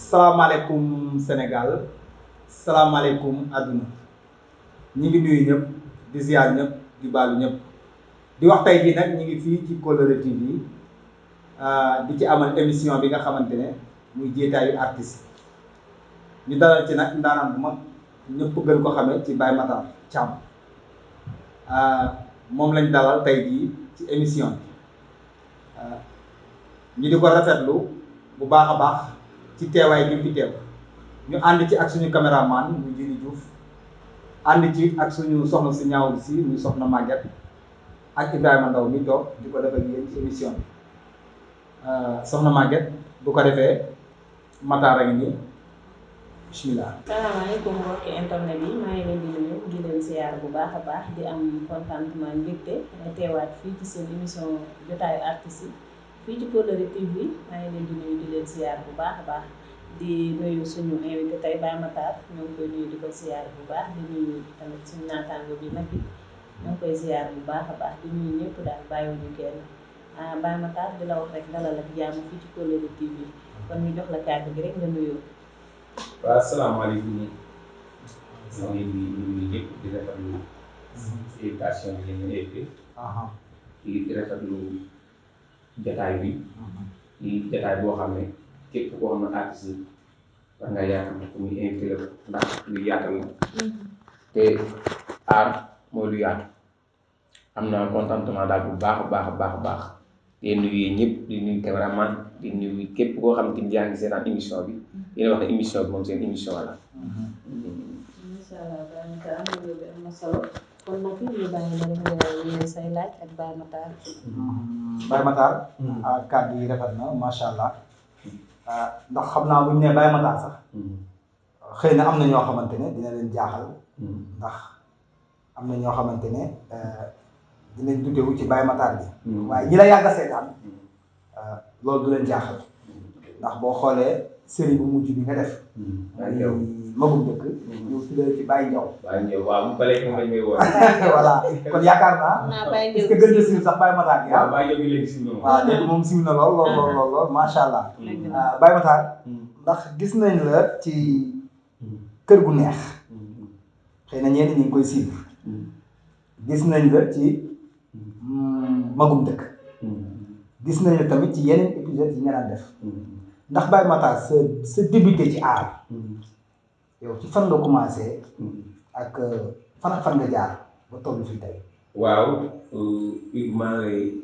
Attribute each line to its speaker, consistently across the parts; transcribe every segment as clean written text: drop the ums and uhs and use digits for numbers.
Speaker 1: salaamaaleykum Sénégal salaamaaleykum àdduna ñi ngi nuyu ñëpp di ziar ñëpp di baalu ñëpp di wax tey jii nag ñi ngi fii ci Kolere TV di ci amal émission bi nga xamante ne muy jéetaayu artiste ñu dalal ci nag ndaanaan bu mag ñëpp gën ko xamee ci Baye Matar Thiam moom lañ dalal tey jii ci émission bi ñu di ko rafetlu bu baax a baax ci teewaay bi fi teew ñu ànd ci ak suñu caméraman muy Jini Diouf ànd ci ak suñu soxna si ñaaw si muy soxna Maguette ak Ibrahima Ndaw mi toog di ko def ak yéen ci émission bi soxna Maguette bu ko defee Matar a ngi nii bismillah.
Speaker 2: salaamaaleykum mbokki internet yi maa ngi leen di nuyu di leen siyaar bu baax a baax di am contentement mbégte teewaat fii ci seen émission jotaayu artistes yi fii ci Kolere TV maa ngi leen di nuyu di leen siyaar bu baax a baax di nuyu suñu invité tey Baye Matar ñoo ngi koy nuyu di ko siyaar bu baax di nuyu tamit suñu naataango bi nag ñoo ngi koy siyaar bu baax a baax di nuyu ñëpp daal bàyyiwuñu kenn Baye Matar di la wax rek dalal ak jàmm fii ci Kolere TV kon ñu jox la kàddu gi rek nga nuyoo.
Speaker 3: waaw asalaamaaleykum ñoo ngi nuyu ñëpp di rafetlu invitation bi ngeen invité di rafetlu jotaay bi di jotaay boo xam ne képp koo xam ne artiste war nga yaakaar ne ku muy invité la ndax lu yaatal la te art mooy lu yaatu am na contentement daal bu baax a baax a baax a baax di nuyu ñëpp di nuyu cameraman di nuyu képp koo xam ne yaa ngi seetaan émission bi yéen wax ne émission bi moom seen émission la.
Speaker 2: incha allah daanaka am na loolu am na solo kon nag ñu bàyyi la rek nga yéene say laaj ak Baye Matar.
Speaker 1: Baye Matar. kàddu yi rafet na macha allah ndax xam naa bu ñu nee Baye Matar sax. xëy na am na ñoo xamante ne dina leen jaaxal. ndax am na ñoo xamante ne dinañ duggewu ci Baye Matar bi. waaye ñi la yàgg a seetaan loolu du leen jaaxal. ndax boo xoolee série bu mujj bi nga def. magum dëkk. ñu tuddee ci Baye Ndiaw.
Speaker 3: Baye Ndiaw waaw bu paree moom lañ may woo.
Speaker 1: voilà kon yaakaar naa. est-ce que gën na siiw sax Baye Matar bi
Speaker 3: waaw Baye Ndiaw bi léegi siiw na moom.
Speaker 1: waaw léegi moom siiw na lool macha allah. Baye Matar. ndax gis nañ la ci kër gu neex. xëy na ñenn ñi ngi koy suivre. gis nañ la ci magum dëkk. gis nañ la tamit ci yeneen épisodes yi nga daan def. ndax Baye Matar sa débuté ci art yow ci fan nga commencé ak fan ak fan nga jaar ba toll fii tey.
Speaker 3: waaw maa ngi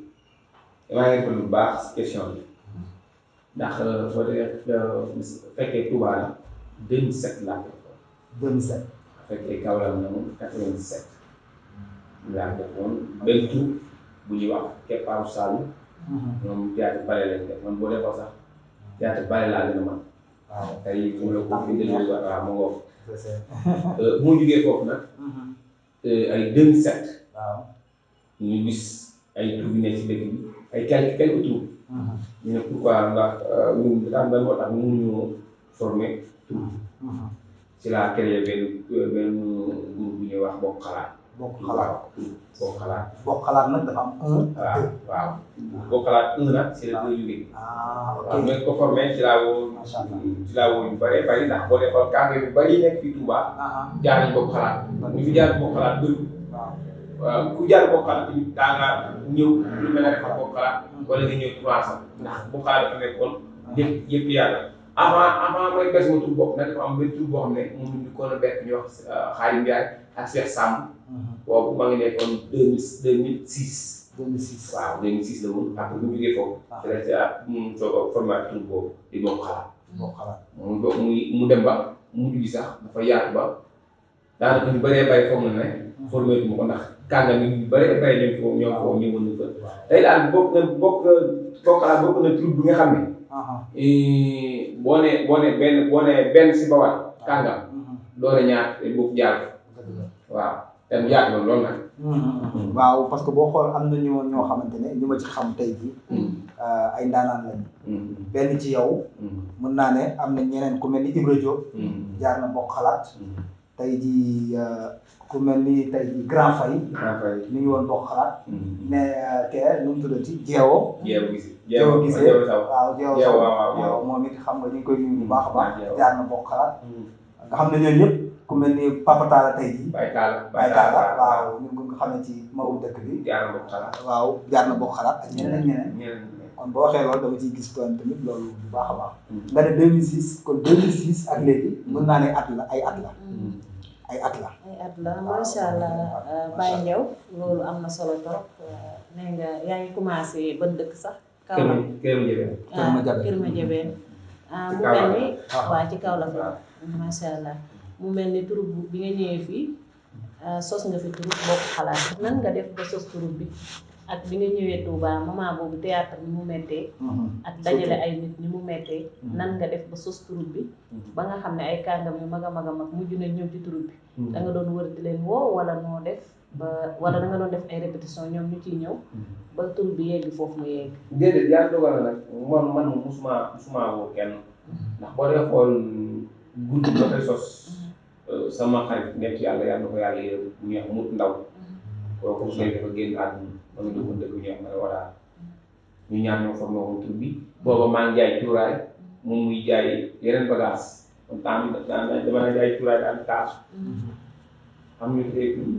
Speaker 3: lay bu baax question bi ndax soo dee fekkee Touba la 2007 laa ko defoon.
Speaker 1: 2007.
Speaker 3: fekkee Kaolack na moom 97 laa ko defoon benn tur bu ñuy wax Keppaaru Saalum. ñoom théâtre bale lañ def man boo defoo sax. théâtre bale laa gën a man waaw tey mu la ko fi déglu waaw ma ngoog bu ma jógee foofu nag ay 2007
Speaker 1: waaw
Speaker 3: ñu gis ay tur bi nekk ci dëkk bi ay quelques tur ñu ne pourquoi ndax ñun daam lan moo tax ñu mënuñu former tur ci laa créé benn groupe bu ñuy wax bokk xalaat
Speaker 1: bokk xalaat
Speaker 3: bokk xalaat
Speaker 1: bokk xalaat nag dafa am un.
Speaker 3: waaw bokk xalaat un nag c'est le deux jógee.
Speaker 1: ok
Speaker 3: waaw mooy ko formé ci laa woo.
Speaker 1: macha allah
Speaker 3: ci laa woo yu bëree bëri ndax boo defoon kàddu yu bëri nekk fii Touba. jaar nañ bokk xalaat. ñu fi jaar bokk xalaat bëri. waaw ku jaar bokk xalaat tamit daa ngaa ñëw lu mel ne bokk xalaat. wala nga ñëw 300 ndax bokk xalaat dafa nekkoon yëpp yàlla. avant mooy bés ma tur bopp nag dafa am benn tur boo xam ne moom ñu ko la bekk ñu wax Xaadim Ndiaye ak Cheikh Samb. boobu maa ngi nekkoon 2006.
Speaker 1: 2006
Speaker 3: waaw 2006 la woon après bu ñu jógee foofu. ci la ca mu soog a format tur boobu di bokk xalaat.
Speaker 1: bokk xalaat
Speaker 3: mu dem ba mujj gi sax dafa yaatu ba daanaka ñu bëree bëri foog na ne. formé tu ma ko ndax kàngam yi ñu bëree bëri ñoom foofu ñëwoon nañu fa. tey daal bokk xalaat bokk na tur bi nga xam ne. boo nee benn si bawal kàngam. doole ñaar te bokk jaar waaw te mu yaatu loolu nag.
Speaker 1: waaw parce que boo xool am na ñoo xamante ne ñu ma ci xam tey jii. ay ndaanaan lañu. benn ci yow. mën naa ne am na ñeneen ku mel ni Ibra Diop. jaar na bokk xalaat. tey jii ku ku mel ni tey Grand Faye mi ngi woon bokk xalaat mais kee nu mu tuddati jeewoo gisee waaw jeewoo saw waaw moom it xam nga ñu ngi koy nuyu bu baax a baax jaar na bokk xalaat nga xam ne ñooñu ñëpp ku mel ni Papa Talla tey jii Baye Talla waaw ñu ngi ko xamee ci magu dëkk bi waaw jaar na bokk xalaat ak ñeneen ak ñeneen kon boo waxee loolu dama ciy gis toon tamit loolu bu baax a baax nga ne 2006 kon 2006 ak léegi mën naa ne ay at la
Speaker 2: macha allah Baye Ndiaw loolu am na solo trop nee nga yaa ngi commencé ban dëkk sax Kaolack Kër Madiabel mu mel ni waa ci Kaolack macha allah mu mel ni turub bi nga ñëwee fii sos nga fi turub bokk xalaat nan nga def ba sos turub bi ak bi nga ñëwee Touba moment boobu théâtre ni mu mettee ak dajale ay nit ni mu mettee nan nga def ba sos turub bi ba nga xam ne ay kàngam yu mag a mag mujj nañ ñëw ci turub bi da nga doon wër di leen woo wala noo def ba wala da nga doon def ay répétition ñoom ñu ciy ñëw ba turub bi yegg foofu mu yegg
Speaker 3: déedéet yàlla dogal na nag man musuma woo kenn ndax boo dee xool guddi ba koy sos sama xarit nekk yàlla na ko yàlla yërëm bu ñuy wax mut ndaw kooku sooy dafa génn àdduna ma nga dëkkoon dëkk ñuy wax ma ne voilà ñu ñaar ñoo formé woon tur bi booba maa ngi jaay cuuraay moom muy jaay yeneen bagage kon temps dama na jaay cuuraay daan kaasu xam ñu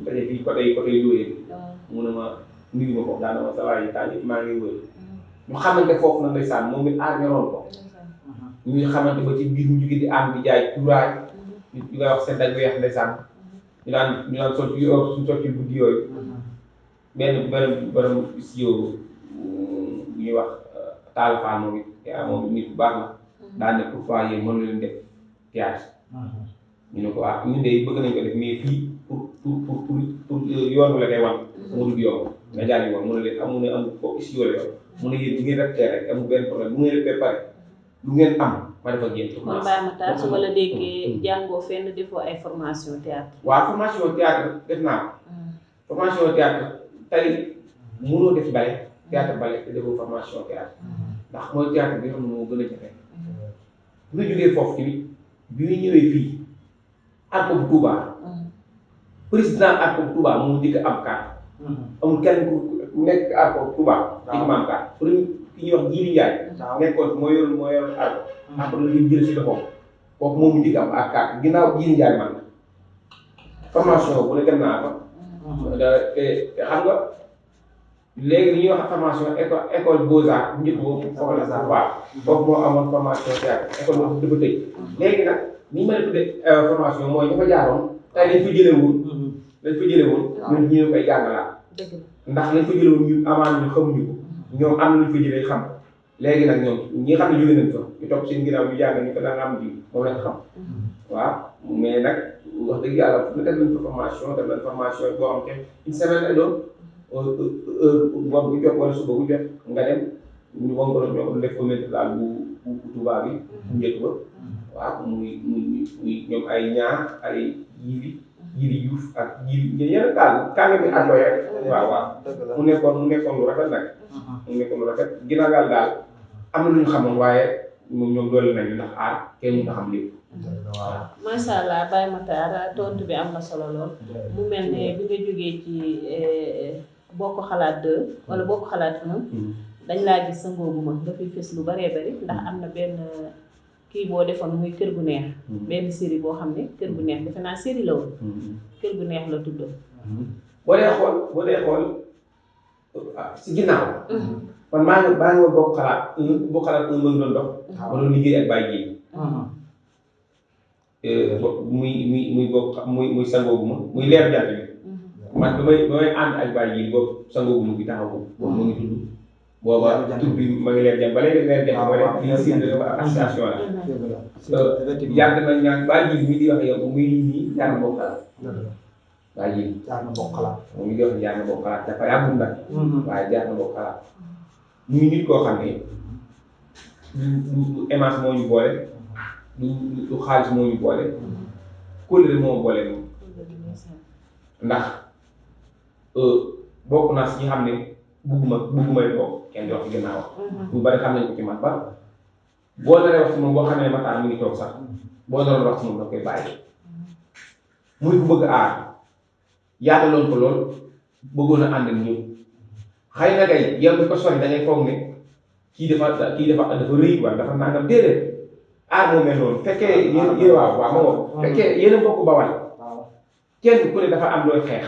Speaker 3: daje fii côté yooyee mu ne ma nuyu ma ko daana ma sa waay yi temps yëpp maa ngi wër ñu xamante foofu nag ndeysaan moom it aar ñoroon ko ñu xamante ba ci biir mu jóge di am di jaay cuuraay ñu koy wax seen dag weex ndeysaan ñu daan sol ci suñu sol ci guddi yooyu benn borom studio bu ñuy wax Talla Fall moom it nit bu baax la daan ne pourquoi yéen mënu leen def théâtre ñu ne ko ñun de bëgg nañ ko def mais fii pour yoon la koy wan mu dugg yoon nga jàlli woon mu ne leen amu ne amul foofu studio la yoon mu ne yéen bu ngeen rek rek amul benn problème bu ngeen rek pare lu ngeen am ma defal ngeen
Speaker 2: man Baye Matar su ma la déggee jàngoo fenn defoo ay formation théâtre
Speaker 3: waaw formation théâtre def naa ko formation théâtre tey mënoo def bale théâtre bale te defoo formation théâtre ndax mooy théâtre bi nga xam ne moo gën a jafe bu ñu jógee foofu tamit bi ñu ñëwee fii arko bu Touba président arko bu Touba moo njëkk am carte amul kenn ku nekk arko bu Touba njëkk ma am carte pour ki ñuy wax Jiiri Njaay nekkoon moo yoroon arko après la ñu jël si loxoom kooku moom mu njëkk am ak carte ginnaaw Jiiri Njaay man formation bu ne dem naa fa te xam nga léegi li ñuy wax formation école Beaux-Arts bu njëkk boobu foofu la sax waaw foofu moo amoon formation théâtre école boobu dafa tëj léegi nag ni ñu mën a tuddee formation mooy dafa jaaroon tey dañ fa jëlewul ñun ñu koy jàngalaat ndax lañ fa jëlewul ñun amaan ñu xamuñu ko ñoom am nañu fa jëlee xam léegi nag ñoom ñi nga xam ne jóge nañ fa ñu topp seen ginnaaw ñu jàng ñu ko daan am ji moom lañ xam waaw mais nag wax dëgg yàlla fu def nañ fa formation def nañ formation boo xam te une semaine lay doon ngoon bu jot wala suba bu jot nga dem ñu won ko ñoo def ko métti daal bu Touba bi bu njëkk ba waaw muy ñoom ay ñaar ay Yiri Diouf ak Yiri yeneen daal kànga bi ak rek waaw mu nekkoon lu rafet nag mu nekkoon lu rafet ginnaaw daal am na lu ñu xamoon waaye ñoom doole nañu ndax aar kenn mën a xam lépp
Speaker 2: macha allah Baye Matar tontu bi am na solo lool mu mel ne bi nga jógee ci bokk xalaat 2 wala bokk xalaat 1 dañ laa gis sa ngoogu ma nga fi fës lu baree bari ndax am na benn kii boo defoon muy kër gu neex benn série boo xam ne kër gu neex defe naa série la woon kër gu neex la tuddoon
Speaker 3: boo dee xool si ginnaaw man maa ngi bokk xalaat un ma ngi doon dox ma doon liggéey ak Baye Dieng muy bokk muy sangoogu ma muy leer jant bi man ba may ànd ak Baye Dieng boobu sangoogu ma bi taxaw boobu mu ngi tudd booba tur bi ma ngi leer jant ba léegi leer jant ba léegi fii si association la yàgg nañ ñaan Baye Dieng mi di wax yow muy nii jaar na bokk xalaat Baye Dieng
Speaker 1: jaar na bokk xalaat
Speaker 3: moom mi di wax jaar na bokk xalaat dafa yàggul nag waaye jaar na bokk xalaat muy nit koo xam ne du émence moo ñu boole du xaalis moo ñu boole kóllëre moo boole moom ndax bokk naa si ñi xam ne buggumay toog kenn di wax ci gannaaw bu bari xam nañ ko ci man ba boo naree wax ci moom boo xam ne Matar mi ngi toog sax boo naroon wax ci moom da koy bàyyi muy ku bëgg aar yaataloon ko lool bëggoon a ànd ak ñëw xëy na kay yow mi ko sori da ngay foog ne kii dafa rëy wala dafa nangam déedéet aar moo mel noonu fekkee yéen waaw ma ngoon fekkee yéen a bokk Bawal kenn ku ne dafa am looy xeex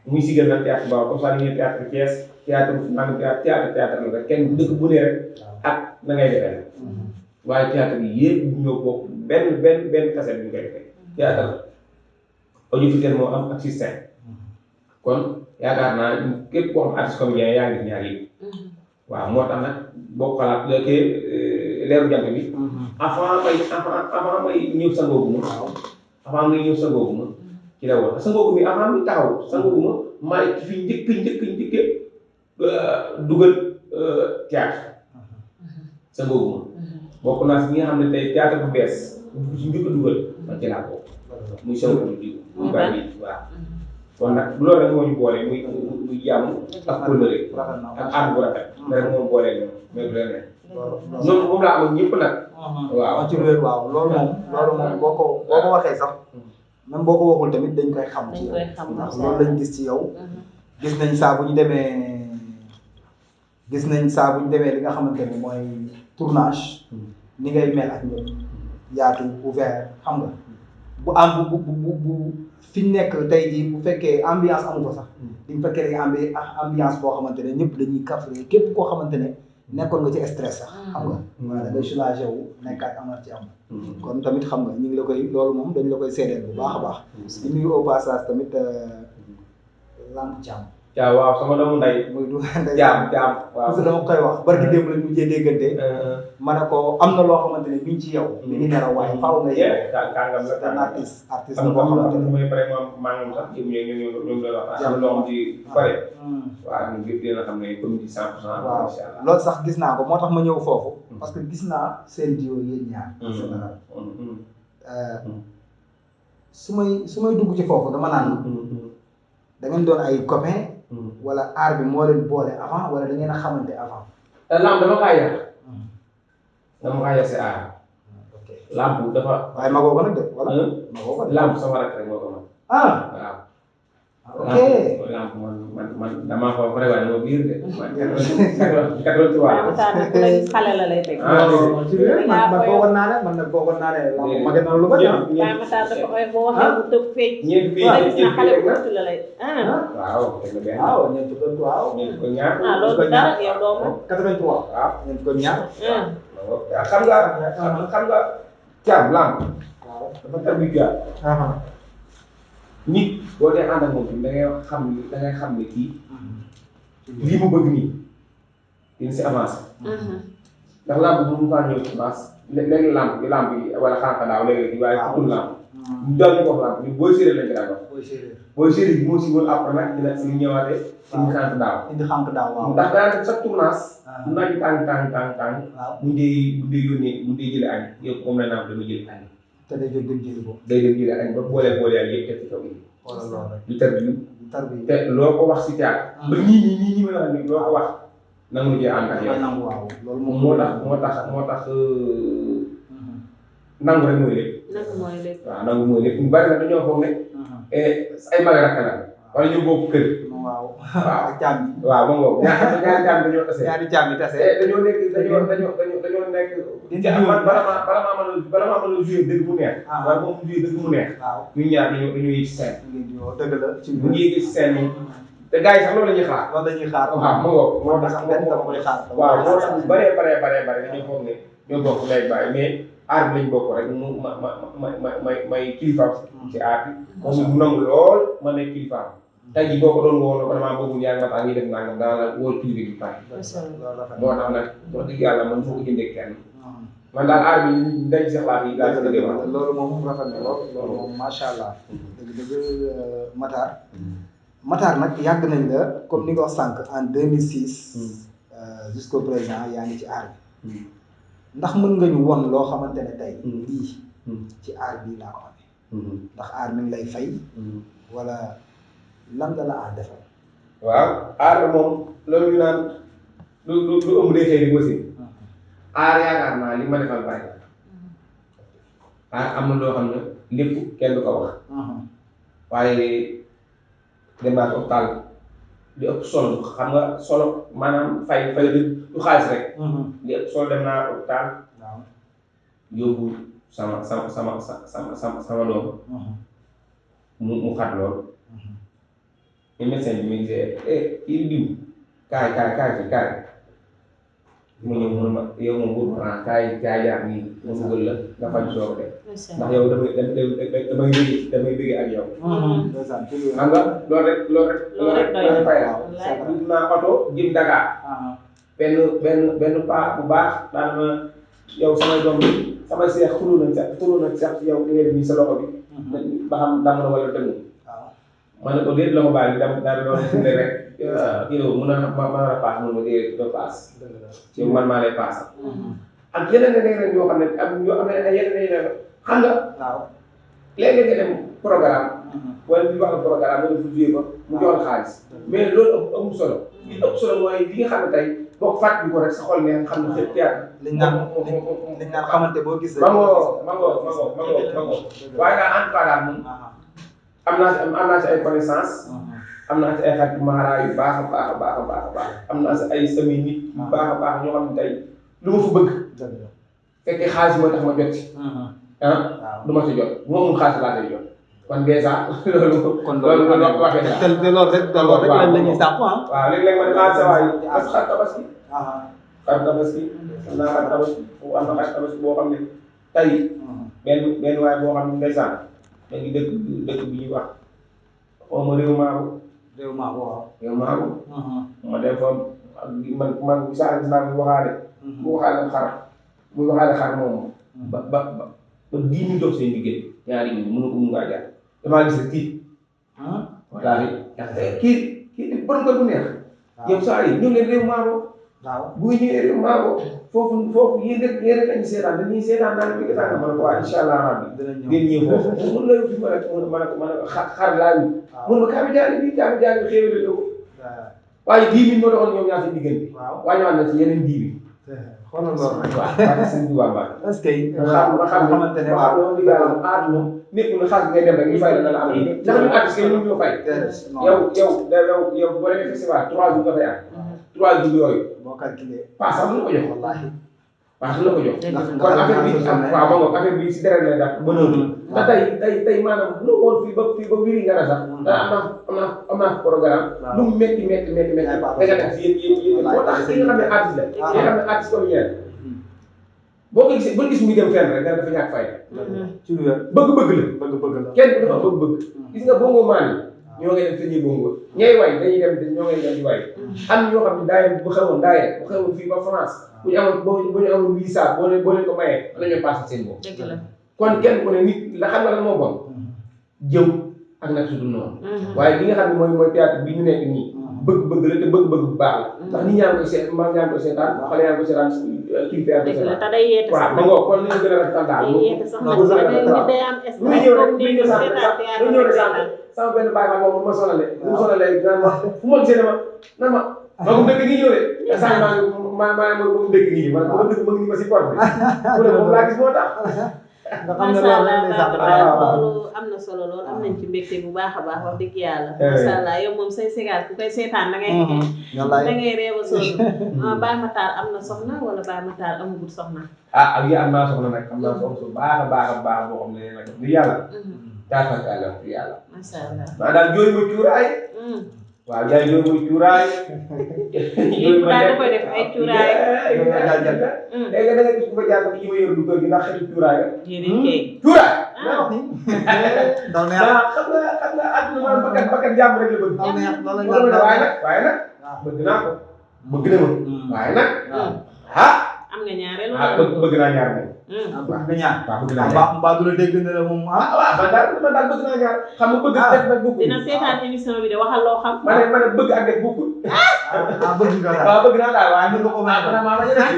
Speaker 3: muy sigal na théâtre Bawal comme ça ni ngeen théâtre Thiès théâtre nangam théâtre la rek kenn dëkk bu ne rek ak na ngay defee la waaye théâtre yi yëpp ñoo bokk benn facette bi ñu koy defee théâtre audiovisuel moo am ak système kon yaakaar naa képp koo xam artiste comédien yaa ngi ñaar yi waaw moo tax nag boo xalaat leeru jant bi avant may ñëw sangooguma avant may ñëw sangooguma ci la woon sangoogu mi avant mi taxaw sangooguma maa ci fi njëkk dugal théâtre sangooguma bokk naa si ñi nga xam ne tey théâtre bu bees bu ci njëkk dugal man ci laa ko muy sangooguma di muy bàyyi waaw kon nag loolu rek moo ñu boole muy jàmm ak kóllëre ak ànd bu rafet rek moo boole ñoom mais du leneen noonu moom laa am ñëpp nag waaw
Speaker 1: ci wér waaw loolu moom boo ko waxee sax même boo ko waxul tamit dañ koy xam ci yow ndax loolu lañ gis ci yow gis nañ saa bu ñu demee li nga xamante ne mooy tournage ni ngay mel ak ñoom yaatu ouvert xam nga bu am bu fi ñu nekk tey jii bu fekkee ambiance amu ko sax di nga fekkee rek ambiance boo xamante ne ñëpp dañuy kafre képp koo xamante ne nekkoon nga ci stress sax xam nga waaw da ngay soulagé wu nekkaat amat ci am kon tamit xam nga ñu ngi la koy loolu moom dañ la koy seedeel bu baax a baax di nuyu au passage tamit Lamp Thiam
Speaker 3: waaw sama doomu nday
Speaker 1: muy du nday
Speaker 3: jaam waaw
Speaker 1: parce que dama koy wax barki démb lañ mujjee déggante ma ne ko am na loo xamante ne mi ngi ci yow mi ngi nelaw waaye faaw nga yee
Speaker 3: kàngam la
Speaker 1: c'est un artiste
Speaker 3: am
Speaker 1: boo xamante ne
Speaker 3: mooy pare maa ngi sax ci ñoom doon wax am loo xam ci pare waaw ñu ngi dina xam ne comme di 100%
Speaker 1: waaw
Speaker 3: incha allah
Speaker 1: loolu sax gis naa ko moo tax ma ñëw foofu parce que gis naa seen duo yéen ñaar en général su may dugg ci foofu dama naan da ngeen doon ay copains wala aar bi moo leen boole avant wala da ngeen a xamante avant.
Speaker 3: lamb dama kaa yar si aar lamb dafa
Speaker 1: waaye magoo ko nag de wala magoo ko de
Speaker 3: lamb sama rakk rek moo ko man
Speaker 1: waaw ok
Speaker 3: lamb man damaa ko pare waaye dama biir de man 83
Speaker 2: xale la lay teg
Speaker 1: man boogoon naa ne man nag boogoon naa ne lamb mage na lu ba
Speaker 2: waaye Matar dafa koy boo waxee bu tëb fecc xale bu tuuti la lay
Speaker 3: waaw teg na benn
Speaker 1: waaw ñeent ko waaw
Speaker 3: ñeent ko ñaar
Speaker 2: loolu dara yow doo ma
Speaker 1: 83 waaw ñeent ko ñaar
Speaker 3: xam nga caam lamb
Speaker 1: waaw
Speaker 3: dafa tabi jaar nit boo dee ànd ak moom da ngay xam ne kii lii mu bëgg nii dina si avancé ndax lamb bu mu faa ñëw ci avance léegi lamb yi wala xanaa daaw léegi waaye ku lamb ñu daal ñu ko wax lamb ñu booy séeréer lañ ko daan wax booy séeréer bi moo si woon après nag dina si ñëwaatee indi xànk daaw
Speaker 1: waaw
Speaker 3: ndax daanaka chaque tournage mu naaj tàng mu dee jëlee añ yëpp moom la naan dama jël añ
Speaker 1: te day jóg dem jëli ko
Speaker 3: day dem jëlee añ ba boole yàlla yëpp teg ci kaw yi lu tarbi te loo ko wax si théâtre ba ñii ma la ni loo ko wax nangu jee ànd ak yow
Speaker 1: loolu moom
Speaker 3: moo tax nangu rek mooy lépp waaw nangu mooy lépp ñu bari na dañoo foog ne ay mag rakk la wala ñu bokk kër
Speaker 1: waaw
Speaker 3: caam bi waaw moom boobu ñaari caam dañoo tase
Speaker 1: ñaari caam yi tase
Speaker 3: dañoo nekk bala maa mën a jouer dëgg mu neex wala moom jouer dëgg mu neex ñu ñaar dañoo yëg ci scène
Speaker 1: dëgg la ci
Speaker 3: bu ñu yëgee ci scène moom te gars yi sax loolu la ñuy xaar waaw moo tax
Speaker 1: dama koy xaar
Speaker 3: waaw moo tax bu bëree dañoo foog ne ñoo bokk lay bàyyi mais aar bi lañ bokk rek mu may kilifaam ci aar bi moom mu nangu lool ma nekk kilifaam tey jii boo ko doon woo vraiment bëggul yaa ngi ma tax ñuy def nangam daal la wóor kilifa gi pare moo tax nag wax dëgg yàlla man foo ko jëndee kenn man daal aar bi dañ si xalaat yi daal di
Speaker 1: loolu moom rafet na loolu moom macha allah dëgg Matar nag yàgg nañ la comme ni nga wax sànq en 2006 jusqu'au présent yaa ngi ci aar bi ndax mën nga ñu won loo xamante ne tey lii ci aar bii laa ko amee ndax aar mi ngi lay fay wala lan la aar defal
Speaker 3: waaw aar moom loolu ñu naan lu ëmb day xëy di wasi aar yaakaar naa li ma defal bari aar am na loo xam ne lépp kenn du ko wax waaye dem naa hôpital li ëpp solo xam nga solo maanaam fay du xaalis rek. li ëpp solo dem naa hôpital.
Speaker 1: waaw
Speaker 3: yóbbu sama doom. mu xat lool. ni médecin bi mu gisee kii diw kaay mu ñëw mu ne ma yow moom wóor ma kaay jaar nii ma dugal la nga faj soo ko def ndax yow damay bëgg ak yow. xam nga loolu rek fay la. dugg naa oto jëm Dakar. benn paa bu baax daan ma yow samay doom bi samay seex xuloo nañ sax yow di nga def nii sa loxo bi. ba xam dam na wala dëgg. ma ne ko déet la ma baal daal di doon firnde rek kii la mun a paas mun ma déet doo paas. ci man maa lay paas. ak yeneen yoo xam ne ay yeneen xam nga.
Speaker 1: waaw
Speaker 3: léeg-léeg nga dem programme. wala ñu wax la programme nga def joué ko mu jox la xaalis. mais loolu amul solo. li ëpp solo mooy li nga xam ne tey boo ko fàttali ko rek sa xol ne xam ne xëy théâtre.
Speaker 1: liñ naan xamante boo gisee.
Speaker 3: ma ngoo waaye daal en tout cas daal moom. am naa ci ay connaissance. am naa ci ay xarit mara yu baax a baax. am naa ci ay sami nit yu baax a baax ñoo xam ne tey lu ma fa bëgg. fekkee xaalis mooy tax ma jot ci. du ma ci jot bu ma mun xaalis laa koy jot. kon dèjà loolu.
Speaker 1: kon loolu
Speaker 3: waxee daal
Speaker 1: te loolu rek lañ la ñuy sàpp
Speaker 3: waaw léeg-léeg ma dinaa sa waay xar tabaski. xar tabaski am naa xar tabaski am na xar tabaski boo xam ne tey benn waay boo xam ne ndeysaan da ngi dëkk bi ñuy wax xaw ma réew maago ma dem fa man saa gis naa muy waxaale xar moom ba 10 000 dox seen diggante ñaari nit mënu ko mun ngaa jaar damaa gis ne kii voilà kii borom kër bu neex yow saa yi ñëw leen réew maago bu ñëwee réew maago foofu yéen rek lañu seetaan dañuy seetaan naan bi nga ma ne ko waa incha allah rabbi ngeen ñëw foofu mun la fi ma ne ko xar laa wi mun ma kaabi jaali xéewale la ko waaye 10 000 moo doxoon ñoom ñaar seen diggante waaye ñëwaat na ci yeneen 10 000
Speaker 1: xoolal loolu rek
Speaker 3: waaw sëñ bi waa baax
Speaker 1: est-ce que
Speaker 3: xamante ne waaw loolu liggéey am aar moom nit mu ne xaalis ngay dem rek ñu fay la la am ndax ñu artiste yi ñu fay yow boo demee festival 3 jours nga fay am 3 jours yooyu
Speaker 1: boo calculé
Speaker 3: paas sax la ko jox
Speaker 1: wallaahi
Speaker 3: paas la ko jox kon affaire bi waaw ba ngoog affaire bi si deret lay def ba noonu te tey maanaam bu la woon fii ba wiri nga sax am naa programme lu mu métti da nga def si yéen moo tax ki nga xam ne artiste la ki nga xam ne artiste comédien boo ko gisee ba gis muy dem fenn rek nga dafa ñàkk fayda
Speaker 1: ci lu wér
Speaker 3: bëgg-bëgg la kenn dafa bëgg gis nga bongo maan yi ñoo ngay dem tëjee bongo ñooy way dañuy dem ñoo ngay dem di way am ñoo xam ne daayee bu xewoon fii ba France bu ñu amoon visa boo leen ko mayee la ñoo passé seen bopp kon kenn ku ne nit la xam nga lan moo bon jëw ak nag su dul noonu waaye li nga xam ne mooy théâtre bi ñu nekk nii bëgg-bëgg la te bëgg-bëgg bu baax la ndax nit ñaa ngi koy seet maa ngi koy seetaan xale yaa ngi koy seetaan kii théâtre
Speaker 2: te day yeete
Speaker 3: waaw ma ngoo kon li ñu gën a rafetal daal
Speaker 2: day yeete sax nag day am
Speaker 3: lu ñëw rek sama benn baay ma moom ma sonale bu ma sonale dinaan ma fu ma gisee ne ma ko dëkk ngi ñëw de saa maa moom dëkk ngi ma dëkk ma ngi ma si porte bi mu ne moom laa gis moo tax
Speaker 1: nga xam ne
Speaker 2: loolu am na solo lool am nañ ci mbégte bu baax a baax wax dëgg yàlla macha allah yow moom say ségal ku koy seetaan da ngay réew a sonn Baye Matar am na soxna wala Baye Matar amagul soxna
Speaker 3: ak yi am naa soxna nag am naa soxna su baax a baax boo xam ne nag di yàlla daafakala di yàlla
Speaker 2: macha allah
Speaker 3: maa daal jooy ma cuuraay waaw yaay jooy ma cuuraay
Speaker 2: yëpp daal da koy def ay cuuraay
Speaker 3: léegi da nga gis ku ko jàpp yi ma yor du kër gi ndax xeetu cuuraay la
Speaker 2: cuuraay
Speaker 1: daw neex
Speaker 3: xam nga àdduna bakkan jàmm rek la bëgg waaye nag bëgg naa ko bëgg na ma waaye nag
Speaker 2: am nga ñaareel
Speaker 3: bëgg naa ñaar moom
Speaker 1: bëgg ñaar
Speaker 3: bëgg naa ñaar
Speaker 1: mbaa du la dégg ne la moom
Speaker 3: waaw man daal bëgg naa ñaar xam nga bëgg def nag bokkul
Speaker 2: dina seetaan émission bi de waxal loo xam
Speaker 3: ma ne bëgg ak def bokkul
Speaker 1: bëgg nga daal
Speaker 3: waaw bëgg naa daal waaye
Speaker 1: mën nga ko may
Speaker 3: maa bañ a def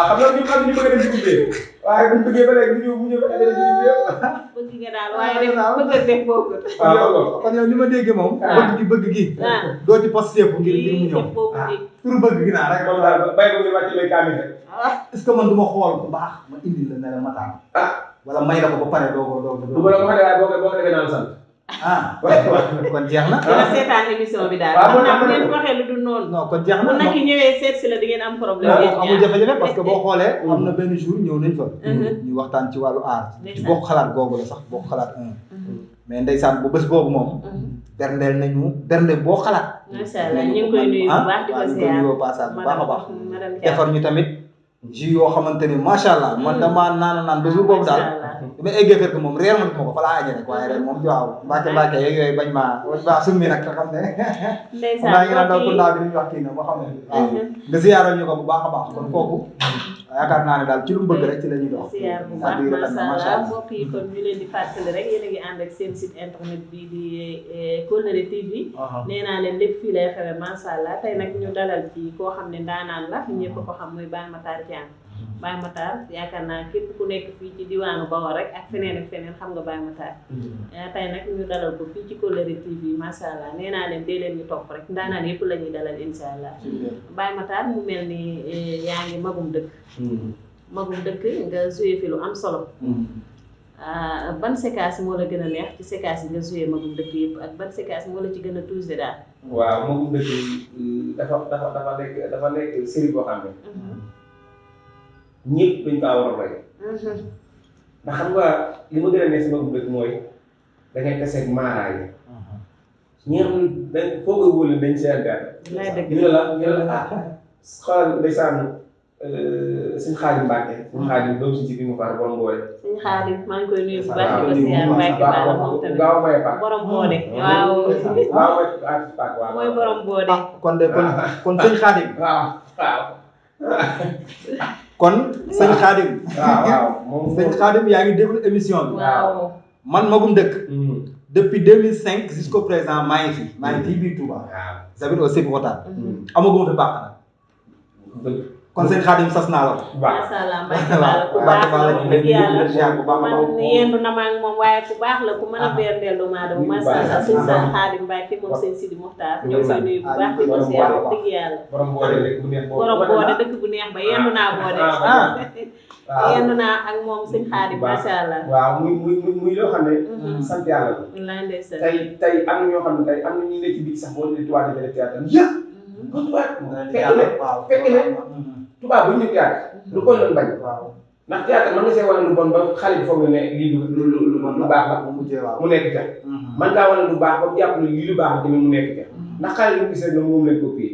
Speaker 3: xam nga ñu bëgg a dem ci guddee waaye buñ bëggee ba léegi mu ñëw ba dem ci guddee
Speaker 2: bëgg nga daal waaye bëgg ak def bokkul
Speaker 1: kon yow li ma déggee moom bëgg gi doo ci posté pour ngir mu ñëw pour bëgg gi naa rek
Speaker 3: moom daal bay ko ngir wàcc lay kaamil rek
Speaker 1: est-ce que man du ma xool bu baax ma indi la ne la Matar wala may la ko ba pare doo
Speaker 3: du ma la ko waxee waaye boo ko defee naan sant
Speaker 1: ah kon jeex na.
Speaker 2: dina seetaan émission bi daal.
Speaker 3: waaw
Speaker 2: xam naa bu ngeen waxee lu dul noonu.
Speaker 1: non kon jeex na.
Speaker 2: bu nag yi ñëwee seet si la di ngeen am problème.
Speaker 1: amul jafe-jafe parce que boo xoolee. am na benn jour ñëw nañ fa. ñu waxtaan ci wàllu aar. ci bokk xalaat googu la sax bokk xalaat mais ndeysaan bu bés boobu moom. berndeel nañu bernde boo xalaat.
Speaker 2: macha allah ñu ngi koy nuyu bu baax di ko ziar
Speaker 1: bu baax a baax. defar ñu tamit jus yoo xamante ni macha allah man damaa naan ba jour boobu daal. bi ma eggee kër gi moom réer ma ko fa laa añee rek waaye ren moom waaw mbàkke yeeg yooyu bañ maa summi nag te xam ne.
Speaker 2: ndeysaan
Speaker 1: maa ngi naan daw kundaa bi ñu wax kii na moo xam ne. waaw nga ziyaaral ñu ko bu baax a baax kon kooku. yaakaar naa ne daal ci lu mu bëgg rek ci la ñuy dox.
Speaker 2: ziar bu baax macha allah mbokk yi kon ñu leen di fàttali rek yéen a ngi ànd ak seen site internet bii di Kolléré TV. nee naa leen lépp fii lay xewe macha allah tey nag ñu dalal ci koo xam ne ndaanaan la ñëpp ko xam muy Baye Matar Thiam. Baye Matar yaakaar naa képp ku nekk fii ci diwaanu Bawol rek ak feneen ak feneen xam nga Baye Matar. tey nag ñu dalal ko fii ci Kolléré TV macha allah nee naa leen dee leen ñu topp rek ndaanaan yëpp la ñuy dalal incha allah. Baye Matar mu mel ni yaa ngi magum dëkk. magum dëkk nga joué fi lu am solo. ban séquence moo la gën a neex ci séquence yi nga joué magum dëkk yëpp ak ban séquence moo la ci gën a touché daal.
Speaker 3: waaw magum dëkk dafa nekk série boo xam ne. ñëpp dañ kaa war a roy. ndax xam nga li ma gën a neex si magum dëkk mooy da ngay taseeg maaraay yi. ñi nga xam ne dañ foo koy wóole dañ see àggaat. ñu ne la xoolal ndeysaan suñu Xaadim Mbàkke suñu Xaadim doom si bi mu faar borom boole.
Speaker 2: suñu Xaadim maa ngi koy nuyu bu baax di ko siyaar Mbàkke Baala moom tamit
Speaker 3: gaaw may paak
Speaker 2: borom boode waaw mooy borom boode.
Speaker 1: kon de kon sëñ Xaadim.
Speaker 3: waaw.
Speaker 1: kon sëñ Xaadim.
Speaker 3: waaw moom
Speaker 1: sëñ Xaadim yaa ngi déglu émission bi.
Speaker 2: waaw
Speaker 1: man magum dëkk. depuis 2005 jusqu'au présent maa ngi fii biir Touba.
Speaker 3: waaw
Speaker 1: j'habite au Sébikotane. amaguma fi baax na. kon sëñ Xaadim sas naa la ko.
Speaker 2: macha allah Mbacke Balla ku baax la ku dëgg yàlla man yendu na ma ak moom waaye ku baax la ku mën a berndeel lu maa dama macha allah sëñ sa Xaadim Mbacke moom sëñ Sidi Muxtaar ñoo koy nuyu bu baax di ko ziar wax dëgg yàlla.
Speaker 3: borom boode dëkk bu neex
Speaker 2: bu neex ba yendu naa boode. yendu naa ak moom sëñ Xaadim macha allah.
Speaker 3: waaw muy loo xam ne. sant yàlla la.
Speaker 2: wallaahi ndeysaan.
Speaker 3: tey am na ñoo xam ne tey am na ñu ne ci biir sax boo nee tubaab de théâtre fekk ne tubaab bu ñu théâtre lu ko doon bañ. ndax théâtre mën nga see wane lu bon ba xale bi foog nga ne lii lu baax la mu nekk ca. mën ngaa wane lu baax ba mu jàpp ne lii lu baax la tamit mu nekk ca. ndax xale yi ñu gis rek moom lañ copié.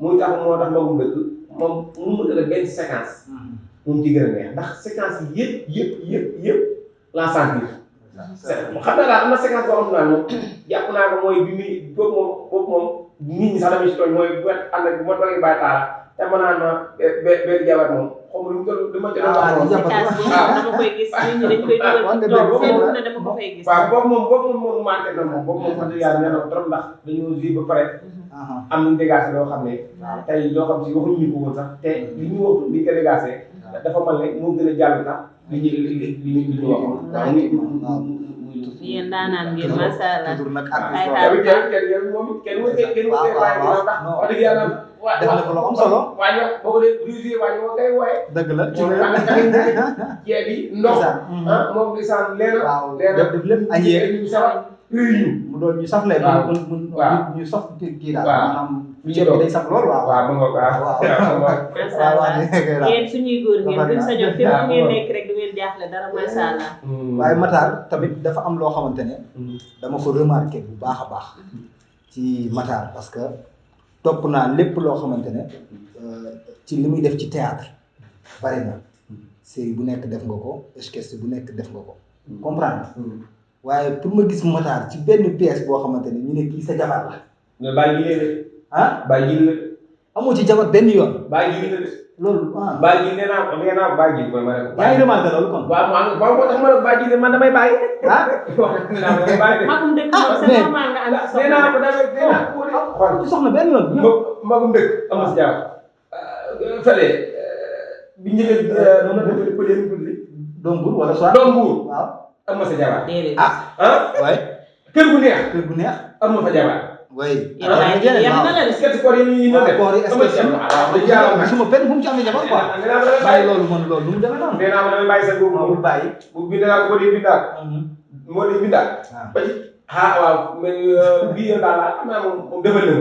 Speaker 3: moo tax magum dëkk moom mu mën a benn séquence. moom ci gën a neex ndax séquence yi yëpp la sentir. xam naa daal am na séquence boo xam naa moom jàpp naa ko mooy bi muy boobu moom nit ñi sax dañuy si tooñ mooy bu ànd ak bu ma toogee bàyyi taala te ma naan ma benn jabar moom xaw ma lu mu doon dama ci
Speaker 2: dama koy gis nit ñi dañ koy dugal ci toog seen ne dama ko fay gis.
Speaker 3: waaw boobu moom manqué na moom boobu moom wax dëgg yàlla nee na trop ndax dañoo ji ba pare am nañu dégagé loo xam ne tey loo xam si waxuñu ñu ko woon sax te li ñu wax li ko dégagé dafa mel ne moo gën a jàll sax li ñu waxoon
Speaker 2: yéen daanaan ngeen macha allah.
Speaker 1: def na ko lu am solo.
Speaker 3: waaye boo ko dee brisé waaye moo koy wooye.
Speaker 1: dëgg la ci
Speaker 3: jeex bi ndox. moom di saan leena.
Speaker 1: waaw def lépp añ yeeg mu doon ñu saf leen.
Speaker 3: waaw
Speaker 1: ñu saf kii daal.
Speaker 3: waaw
Speaker 1: maanaam ceeb bi day saf lool waaw.
Speaker 3: waaw ma
Speaker 2: macha allah yéen suñuy góor ngeen buñ sañoon fépp ngeen nekk rek du ngeen jaaxle dara macha allah.
Speaker 1: waaye Matar tamit dafa am loo xamante ne. dama ko remarqué bu baax a baax. ci Matar parce que topp naa lépp loo xamante ne ci li muy def ci théâtre bari na série bu nekk def nga ko sketch bu nekk def nga ko comprendre waaye pour ma gis Matar ci benn pièce boo xamante ne ñu ne kii sa jabar la.
Speaker 3: mais bàyyi ji de.
Speaker 1: ah
Speaker 3: bàyyi ji de.
Speaker 1: amoo ci jabar benn yoon.
Speaker 3: bàyyi ji de.
Speaker 1: loolu
Speaker 3: bàyyi ji nee naa bàyyi ji mooy ma ne ko.
Speaker 1: yaa ngi remarqué loolu kon.
Speaker 3: waaw moo tax ma ne bàyyi ji de man damay bàyyi.
Speaker 2: magum dëkk moom c'est normal nga am soxna.
Speaker 3: nee naa ko xool
Speaker 1: ci soxna benn yoon.
Speaker 3: magum dëkk am na si jàmm. fële bi ñu jëlee
Speaker 1: doom buur wala soit.
Speaker 3: doom buur
Speaker 1: waaw
Speaker 3: am na sa jabar.
Speaker 2: déedéet
Speaker 1: waaye.
Speaker 3: kër gu neex.
Speaker 1: kër gu neex.
Speaker 3: am na fa jabar.
Speaker 1: oui.
Speaker 2: yem na la de.
Speaker 3: sketch koor yi ñu def.
Speaker 1: koor yi suma benn fu mu ci amee jabar quoi. bàyyi loolu man loolu nu mu demee noonu.
Speaker 3: nee naa ma damay bàyyi sa góob
Speaker 1: bul bàyyi.
Speaker 3: bu bi nee naa ko moo di bindaat. moo di bindaat. ba ci ah waaw mais bii yow daal xam naa moom defal na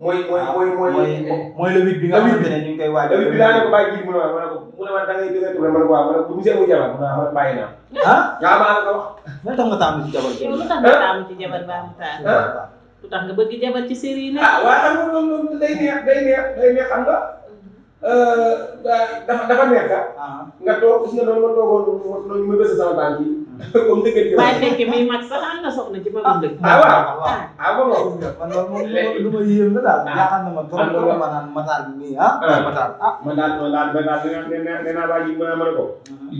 Speaker 1: mooy le 8 bi nga xamante ne ñu ngi koy waaj.
Speaker 3: le 8 bi daa ne ko bàyyi ji mu ne ma da ngay dégg ma ne ko waaw ma ne ko bu mu seetlu jabar ma ne bàyyi naa. yaa maa la ko wax.
Speaker 1: lan tax nga taamu ci jabar
Speaker 2: yow lu tax nga taamu ci jabar Baye Matar. lu tax nga bëgg jabar ci série yi nekk.
Speaker 3: waaye xam nga loolu day neex xam nga dafa neex nga toog gis nga noonu ma toogoon noonu ma bës sama tànk yi. comme dëgg
Speaker 2: waaye fekk mi mag sax am na soxna ci magum dëgg.
Speaker 3: waaw
Speaker 1: man loolu moom lu ma yéem la daal. jaaxal na ma trop ma naan Matar bi nii Matar
Speaker 3: man daal nee naa waa ji mën a ko.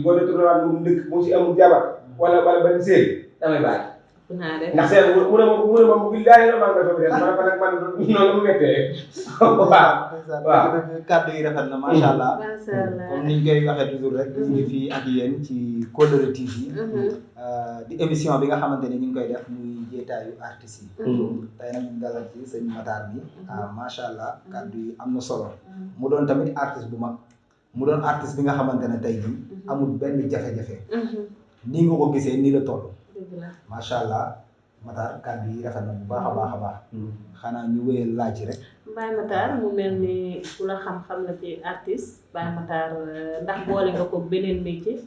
Speaker 3: boo dee tourné waat mu dëkk mu si amul jabar wala benn série damay bàyyi. ndax seen mu ne ma billahi la maa ngi koy ma ne ko nag man noonu la mu méttee. waaw
Speaker 1: kàddu yi rafet na macha allah. comme ni ñu koy waxee toujours rek. ñu ngi fii ak yéen ci Kollere TV. di émission bi nga xamante ni ñu ngi koy def muy jeetaayu artistes yi. tey nag ñu dalal ci sëñ Matar bi. macha allah kàddu yi am na solo. mu doon tamit artiste bu mag. mu doon artiste bi nga xamante ne tey jii amul benn jafe-jafe. nii nga ko gisee nii la toll. macha allah Matar kàddu yi rafet na bu baax a baax a baax. xanaa ñu wéyal laaj rek.
Speaker 2: Baye Matar mu mel ni ku la xam-xam la ci artiste Baye Matar ndax boole nga ko beneen métier.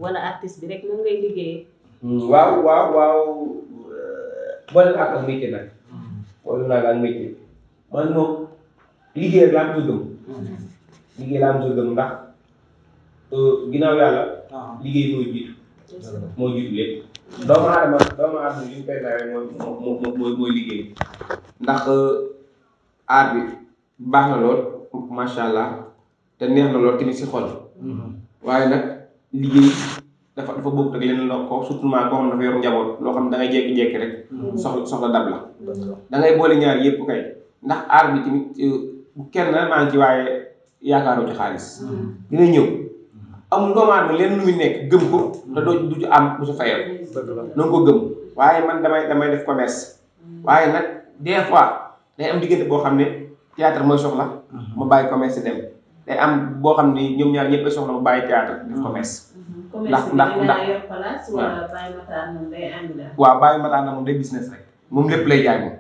Speaker 2: wala artiste bi rek moom ngay liggéeyee.
Speaker 3: waaw boole naa ko ak métier nag. boole naa ko ak métier man moom liggéey rek laa am gëm. liggéey laa am gëm ndax ginnaaw yàlla. liggéey mooy jiitu. moo jiitu lépp. doomu aadama li ñu koy nawee mooy liggéey ndax aar bi baax na lool macha allah te neex na lool tamit si xol waaye nag liggéey dafa bokk ak leneen loo ko surtout maa koo xam dafa yor njaboot loo xam ne da ngay jékki-jékki rek soxla dab la da ngay boole ñaar yëpp kay ndax aar bi tamit kenn maa ngi ci waaye yaakaaroo ci xaalis dina ñëw amul doomu aadama leen lu muy nekk gëm ko te du ci am du ci fayal noonu ko gëm waaye man damay def commerce waaye nag des fois day am diggante boo xam ne théâtre mooy soxla ma bàyyi commerce dem day am boo xam ne ñoom ñaar ñëpp a soxla ma bàyyi théâtre def commerce ndax waaw Baye Matar na moom day business rek moom lépp lay jaay moom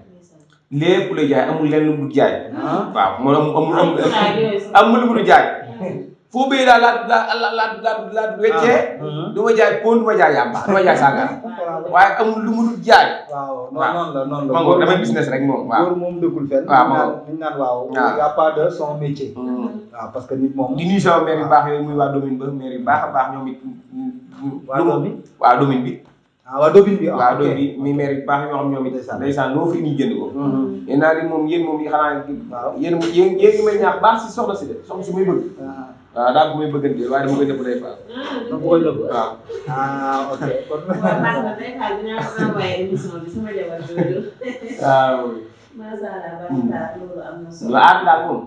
Speaker 3: lépp lay jaay amul lenn lu mu jaay waaw moom amul lu mu jaay foo béyee daal laa weccee du ma jaay pon du ma jaay yàmba du ma jaay sàngara waaye amul lu mu dul jaay.
Speaker 1: noonu la
Speaker 3: man damay business rek moom waaw
Speaker 1: góor moom dëkkul fenn. ñu naan waaw. y a pas de son métier. waaw parce que nit moom.
Speaker 3: di nuyu sama maire yu baax yooyu muy waa domine ba maire yu baax a baax ñoom it. waa domine bi.
Speaker 1: waa domine bi
Speaker 3: waaw domine bi muy maire yu baax yoo xam ñoom it. ndeysaan loo fi indi jënd ko. yéen naa ni moom yéen moom yi xanaa. waaw yéen ngi may ñaax baax si soxla si de soxla si muy bëgg. waaw daal bu may bëggante waaye dama koy def day faal.
Speaker 1: dama koy def
Speaker 3: waaw.
Speaker 1: ok kon.
Speaker 3: waaw.
Speaker 2: macha allah loolu am na solo.
Speaker 3: la aar daal moom.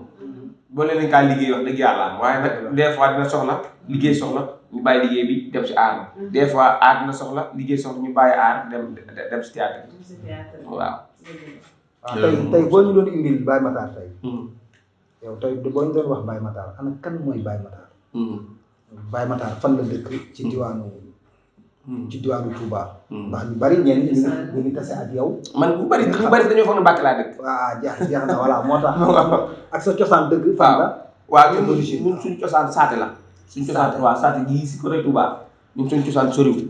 Speaker 3: boo leen kaa liggéey wax dëgg yàlla waaye nag des fois dina soxla liggéey soxla ñu bàyyi liggéey bi dem si aar des fois aar dina soxla liggéey soxla ñu bàyyi aar dem si théâtre waaw.
Speaker 1: tey boo ñu doon indil Baye Matar tey. yow tey boo ñu doon wax Baye Matar ana kan mooy Baye Matar. Baye Matar fan la dëkk ci diwaanu Touba. ndax ñu bari ñenn ñu ngi tase ak yow.
Speaker 3: man bu bari dañoo foog ne Mbàkke laa dëkk.
Speaker 1: waaw jeex na voilà moo tax. ak sa cosaan dëgg. fan la
Speaker 3: waaw ñun suñu cosaan saate la. suñu cosaan waaw saate gi si côté Touba ñun suñu cosaan soriwul.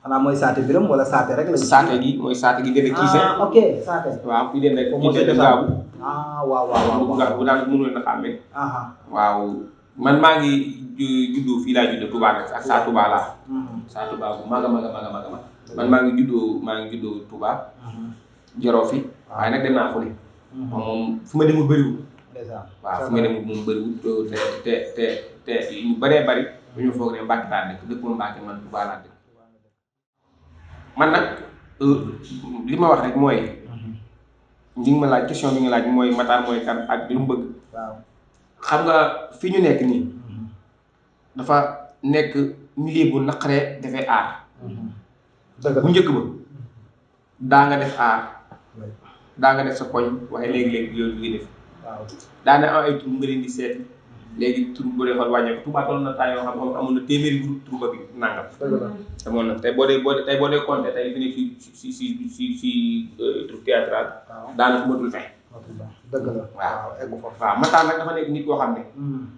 Speaker 1: xanaa mooy saate biram wala saate rek la.
Speaker 3: saate gi mooy saate gi gën a kiise.
Speaker 1: ok saate.
Speaker 3: waaw fii den rek fii den gaabu.
Speaker 1: waaw.
Speaker 3: bu daal mënul na xàmmee. waaw man maa ngi juddoo fii laa juddoo Touba nag ak saa Touba laa. saa Touba bu mag a mag man maa ngi juddoo Touba. joroo fi waaye nag dem naa fu ne. moom fu ma demul bëriwul. waaw fu ma demul moom bëriwul te ñu bëree bëri dañoo foog ne Mbàkke laa dëkk dëkk moom Mbàkke man Touba laa dëkk. man nag li ma wax rek mooy. li nga ma laaj question bi nga laaj mooy Matar mooy kan ak lu mu bëgg.
Speaker 1: waaw
Speaker 3: xam nga fi ñu nekk nii. dafa nekk milieu bu naqaree dafay aar. bu njëkk ba daa nga def aar. daa nga def sa koñ waaye léegi-léegi yooyu ngi def.
Speaker 1: waaw
Speaker 3: daa na am ay tur nga leen di seeti léegi tur bu dee xool wàññeeku Touba toll na temps yoo xam ne amoon na téeméeri groupe Touba bi nangam. amoon na tey boo dee compté tey fi ne si troupe théâtrale. daanaka matul fexe.
Speaker 1: dëgg la
Speaker 3: waaw eggu foofu waaw Matar nag dafa nekk nit koo xam ne.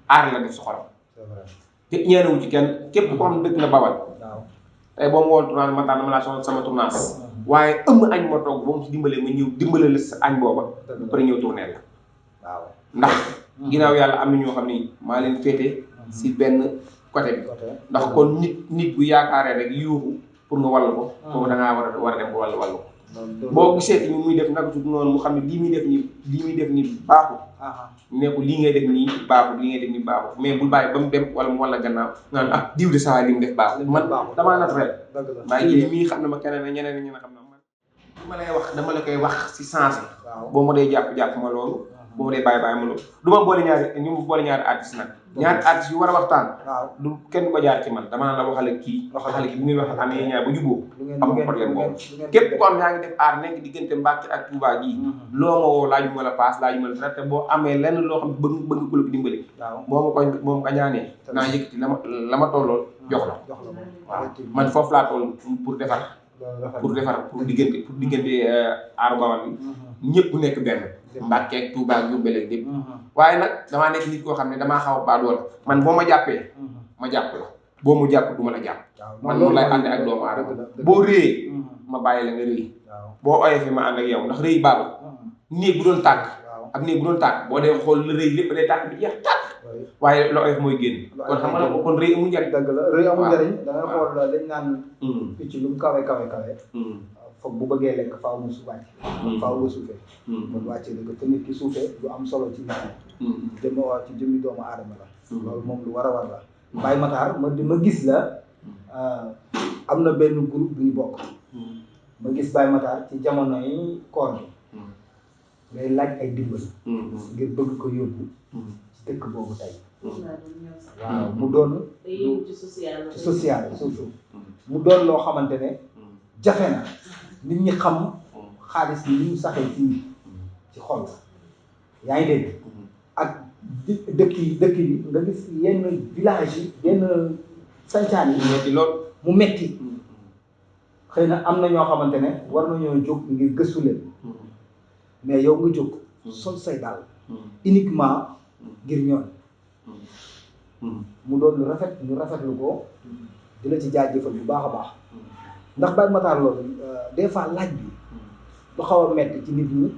Speaker 3: aar la def si xolam. te ñeenewu ci kenn képp koo xam ne dëkk na Bawal. tey boo ma woon tournage Matar dama laa soxla sama tournage. waaye añ ma toog ba mu si dimbalee ma ñëw dimbale la sa añ booba. ba pare ñëw tourné la. waaw ndax. ginnaaw yàlla am na ñoo xam ni maa leen féete si benn côté bi. ndax kon nit bu yaakaaree rek yuuxu pour nga wàll ko. kooku da ngaa war a dem ba wàll ko. boo gisee ni muy def naka tuuti noonu mu xam ne lii muy def nii baaxul. ne ko lii ngay def nii baaxul mais bul bàyyi ba mu dem wala mu walla gannaaw naan diw de saa li mu def baaxul man damaa naturel. maa ngi mii xam ne ma keneen ak ñeneen ñi nga xam ne man. li ma lay wax dama la koy wax si sensé. boo ma dee jàpp ma loolu. boo ma dee bàyyi ma loolu du ma boole ñaari artistes nag. ñaari artistes yu war a waxtaan. du kenn du ko jaar ci man dama naan la waxale kii bu ngeen wax amee ñaar ba jubóo. am nga problème boobu képp ko am yaa ngi def aar nekk diggante Mbàkke ak Touba gii. loo ma woo laaju ma la paas laaju ma la dara te boo amee lenn loo xam bëgg ku la ko dimbali. boo ma ko ñaanee. naa yëkkati la ma tollool jox la. waaw man foofu laa toll pour defar. pour diggante aaru Bawal bi ñëpp nekk benn. Mbàkke ak Touba ak Jurbel ak lépp. waaye nag damaa nekk nit koo xam ne damaa xaw a baadoo la man boo ma jàppee ma jàpp la boo mu jàpp du ma la jàpp. man noonu lay ànd ak doomu aadama boo réyee ma bàyyi la nga rëy boo oyee fi ma ànd ak yow ndax rëy baaxul néeg bu doon tàkk ak néeg bu doon tàkk boo dee xool la rëy lépp day tàkk bi jeex tàkk waaye la oyof mooy génn kon xam nga kon rëy amul njariñ.
Speaker 1: dëgg la rëy amul njariñ da ngay xool lañ naan picc lu mu kawe foog bu bëggee lekk faaw mu wàcc. faaw nga suufee. kon wàccee la ko te nit ki suufee du am solo ci nit ñi. ci jëmmi doomu aadama la. loolu moom lu war a war la. Baye Matar ma gis la am na benn groupe bu ñu bokk. ma gis Baye Matar ci jamono yi koor gi. ngay laaj ay dimbal. ngir bëgg ko yóbbu. ci dëkk boobu tey. waaw mu doon.
Speaker 2: ci
Speaker 1: social surtout. mu doon loo xamante ne jafe na. nit ñi xam xaalis ni mu saxee ci nit ci xol yaa ngi dégg ak dëkk yi nga gis yenn village yi yenn sancaan yi
Speaker 3: metti lool
Speaker 1: mu metti xëy na am na ñoo xamante ne war nañoo jóg ngir gëstu leen mais yow nga jóg sol say daal uniquement ngir ñoon mu doon lu rafet ñu rafetlu ko di la ci jaajëfal bu baax a baax ndax Baye Matar loolu des fois laaj bi du xaw a metti ci nit ñi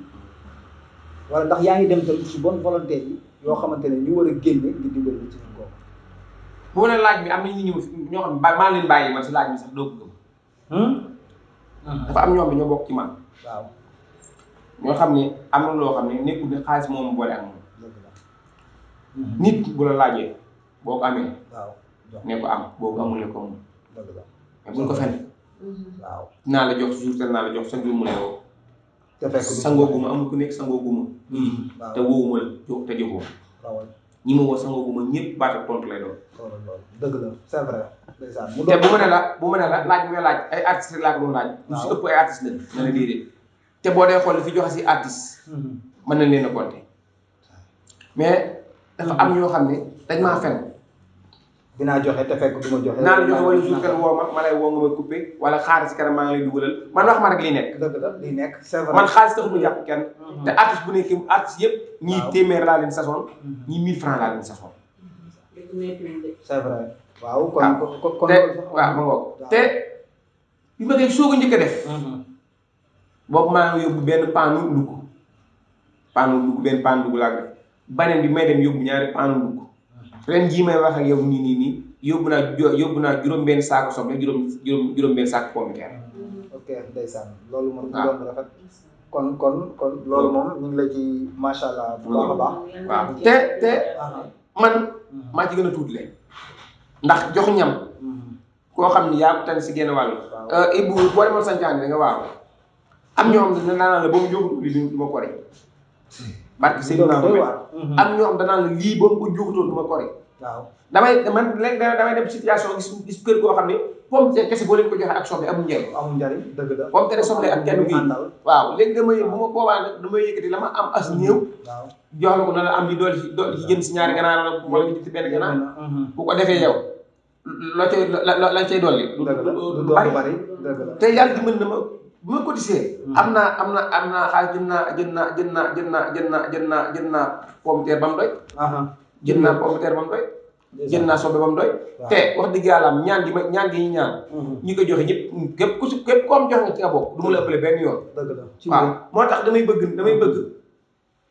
Speaker 1: wala ndax yaa ngi dem tamit ci bonne volonté yi yoo xamante ne ñu war a génne ngir dimbali ci nit kooku.
Speaker 3: bu ne laaj bi am na nit ñi ñoo xam ne maa leen bàyyi man si laaj bi sax doo ko gëm. dafa am ñoom bi ñoo bokk ci man.
Speaker 1: waaw
Speaker 3: ñoo xam ne am na loo xam ne nekkul ne xaalis moom boole ak moom. nit bu la laajee boo ko amee.
Speaker 1: waaw
Speaker 3: ne ko am boo ko amul ne ko amul.
Speaker 1: dëgg la
Speaker 3: mais buñ ko fen
Speaker 1: waaw
Speaker 3: dinaa la jox toujours te dinaa la jox sa ngir mu ne woo.
Speaker 1: te fekk
Speaker 3: sangooguma amul ku nekk sangooguma. te woowuma la jox te joxoo.
Speaker 1: waaw
Speaker 3: ñi ma woo sangooguma ñëpp baat ak tontu lay doon.
Speaker 1: loolu dëgg la c'est vrai. ndeysaan mu
Speaker 3: te bu ma ne la laaj bi nga laaj ay artistes laa ko doon laaj. waaw su ëpp ay artistes lañ. na la déedéet te boo dee xool fi joxe si artistes. mën nañ leen a compter mais dafa am ñoo xam ne dañ maa fen.
Speaker 1: dinaa joxe te fekk du ma joxe.
Speaker 3: naa la joxe wala jour kenn woo ma lay woo nga ma coupé wala xaalis si kanam maa ngi lay dugalal man wax ma rek li nekk.
Speaker 1: dëgg la li nekk c'est vrai.
Speaker 3: man xaalis taxul mu jàpp kenn. te artiste bu nekk artiste yëpp. ñii téeméer laa leen sasoon ñii 1000 francs laa leen sasoon.
Speaker 1: c'est vrai. waaw kon
Speaker 3: te waaw ma ngoog te bi ma koy soog a njëkk a def. boobu maa ngi yóbbu benn paanu ndugg benn paanu ndugg laa def beneen bi may dem yóbbu ñaari paanu ndugg. ren jii may wax ak yow nii yóbbu naa juróom-benn saako soble juróom-benn saako pomme de terre.
Speaker 1: ok ndeysaan loolu moom mu doon rafet. kon loolu moom ñu ngi la ci macha allah bu baax a baax.
Speaker 3: waaw te man maa ci gën a tuuti leen ndax jox ñam. koo xam ni yaa ko tànn si genn wàll. waaw Ibou boo demoon Santiane da nga waaw am ñoo xam ne danaa la ba mu jóg du ma ko rek. barke Seydou naa ko am ñoo xam danaa la lii ba mu ko jógutoon du ma ko rek
Speaker 1: waaw
Speaker 3: man léegi damay dem situation gis kër goo xam ne pomme de terre kese boo leen ko joxee ak soble amul njëriñ
Speaker 1: dëgg la
Speaker 3: pomme de terre soble ak kenn gi waaw léegi damay bu ma boobaa nag damay yëkkati la ma am as néew jox la ko na la am di dool ci jën si ñaari ganaar wala nga jël ci benn ganaar bu ko defee yow loo cay lañ cay dolli du bari te yàlla dimbali na ma bu ma cotisé am naa xaalis jënd naa pomme de terre ba mu doy jënd naa pomme de terre ba mu doy jënd naa soble ba mu doy te wax dëgg yàlla am ñaan gi ñu ñaan ñi ko joxe ñëpp képp ko am jox nga ci nga bokk du ma la ëppale benn yoon waaw moo tax damay bëgg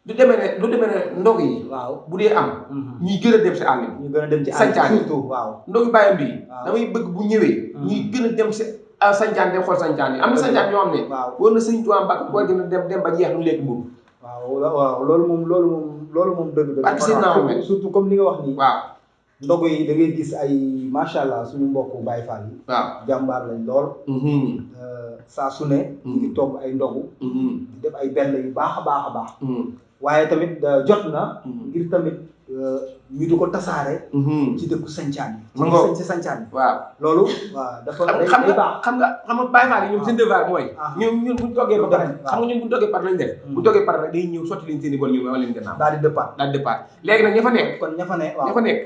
Speaker 3: du demee ne ndog yi bu dee am ñuy gën a dem si àll bi sancaan surtout ndog yi bàyyam bi damay bëgg bu ñëwee ñuy gën a dem si sancaan dem xool sancaan yi am na sancaan yoo xam ne war na sëñ Tuubaa Mbàkke boo dina dem ba jeex lu lekk mburu
Speaker 1: waaw loolu moom dëgg surtout comme li nga wax nii ndogu yi da ngay gis ay macha allah suñu mbokku Baye Fall yi jàmbaar lañ lool saa su ne ñu ngi togg ay ndogu di def ay benn yu baax a baax waaye tamit jot na ngir tamit ñu di ko tasaare ci dëkku sancaan yi ci sancaan yi loolu waaw dafa
Speaker 3: xam nga Baye Fall yi ñoom seen devoir mooy ñun buñ toggee ba pare xam nga ñun buñ toggee par lañ def bu toggee par rek day ñëw sotti leen seen i bol ñu wala leen gannaaw
Speaker 1: daal di départ
Speaker 3: léegi nag ña fa nekk
Speaker 1: kon ña fa nekk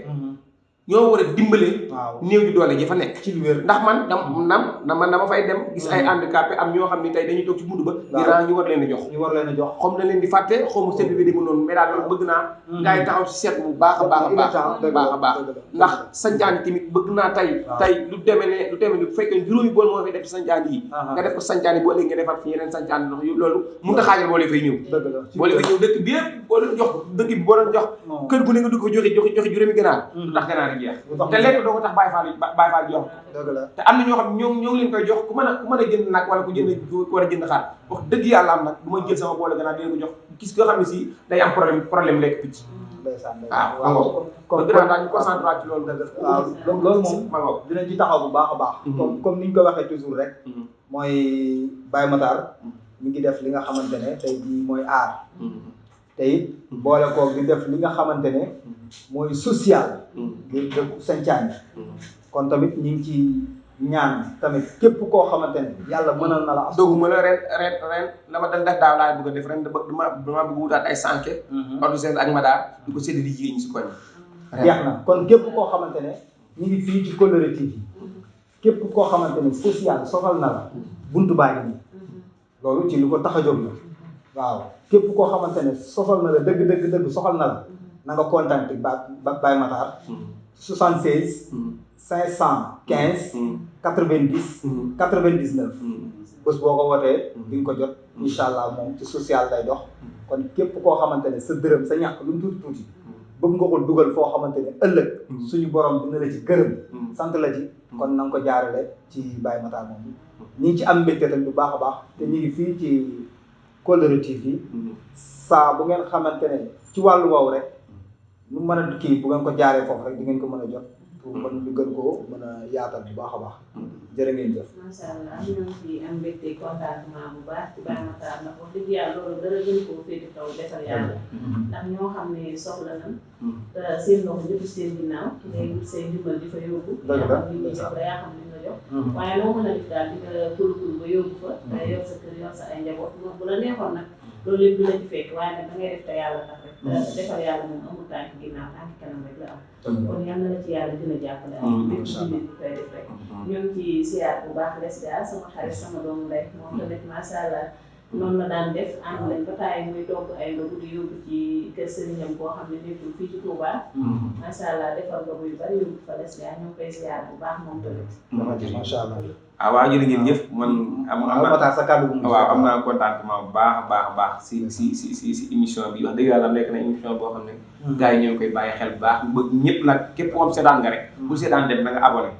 Speaker 3: ñoo war a dimbale néew di doole ji fa nekk
Speaker 1: ci lu wér
Speaker 3: ndax man dama fay dem gis ay handicapé am ñoo xam ne tey dañuy toog ci buntu ba ñu war leen a jox xam na leen di fàtte xaw ma service bi di mu noonu mais daal loolu bëgg naa gars yi taxaw si seet bu baax a baax ndax sancaan tamit bëgg naa tey lu demee ne bu fekkee juróomi bool moo fay def ci sancaan yi nga def ko sancaan yi boo léegi nga defar fi yeneen sancaan ndox loolu mun ta xaajal boo leen fay ñëw dëkk bi yëpp boo leen jox dëkk bi boo leen jox kër gu ne nga du ko joxe juróomi ganaar ndax ganaar te lekk doo ko tax Baye Fall jox te am na ñoo xam ñoo ngi leen koy jox ku mën a jënd nag wala ku war a jënd xaar wax dëgg yàlla am nag du ma jël sama boole gannaaw dina ko jox gis nga xam ne si day am problème lekk picc waaw kon daal ñu concentré ci loolu
Speaker 1: loolu moom dinañ ci taxaw bu baax a baax comme ni ñu ko waxee toujours rek mooy Baye Matar mi ngi def li nga xamante ne tey jii mooy aar te it boole koog di def li nga xamante ne mooy social ngir dëkku sancaan kon tamit ñu ngi ci ñaan tamit képp koo xamante ne yàlla mënal na la
Speaker 3: doguma la ren la ma def daaw laa bëgg a def ren dama bëgg wutaat ay sànke ordinaire ak madaar di ko sédd di jigéen ñi si koñ
Speaker 1: jeex na kon képp koo xamante ne ñu ngi fii ci Kolloré TV képp koo xamante ne social soxal na la buntu baa ngi nii loolu ci lu ko tax a jóg la waaw képp koo xamante ne soxal na la dëgg soxal na la na nga contacté Baye Matar 76 515 90 99 bés boo ko wootee di nga ko jot incha allah moom ci social lay dox kon képp koo xamante ne sa dërëm sa ñàkk lu mu tuuti bëgg nga ko dugal foo xamante ne ëllëg suñu borom dina la ci gërëm sant la ci kon na nga ko jaarale ci Baye Matar moom ñi ngi ci am mbégte tamit bu baax a baax te ñu ngi fii ci Kolloré TV saa bu ngeen xamante ne ci wàllu woowu rek nu mën a kii bu ngeen ko jaaree foofu rek di ngeen ko mën a jot pour mën ñu gën koo mën a yaatal bu baax a baax jërë ngeen jëf.
Speaker 2: macha allah ñu ngi ci am mbégte contentement bu baax ci Baye Matar ndax wax dëgg yàlla loolu dara gën koo féete kaw defal yàlla ndax ñoo xam ne soxla nañ te seen loxo jëpp seen ginnaaw ngay wut seen ndimbal di fa yóbbu yaa xam li nga jox la yaa xam li nga jox waaye loo mën a def daal di nga kulukul ba yóbbu fa te yor sa kër yor sa ay njaboot bu la neexoon nag loolu yëpp dina ci fekk waaye nag da ngay def te yàlla tax rek defal yàlla moom amul tànk ginnaaw tànk kanam rek la am kon yal na la ci yàlla dina jàppale am bépp jullit bu koy def rek ñu ngi ci siyaar bu baax les daal sama xarit sama doomu ndey moom tamit macha allah noonu la daan def ànd lañ ba taay muy togg ay ndogu di yóbbu ci kër sëriñam koo xam ne nekkul fii ci Touba macha allah defal ndogu yu bari yóbbu fa les daal ñu ngi koy siyaar bu baax moom tamit
Speaker 1: macha allah
Speaker 3: waaw jërë ngeen jëf man
Speaker 1: sa kàddu
Speaker 3: waaw am naa contentement bu baax a baax si émission bi wax dëgg yàlla nekk na émission boo xam ne gars yi ñoo ngi koy bàyyi xel bu baax bëgg ñëpp nag képp ku am seetaan nga rek bu seetaan dem na nga abonné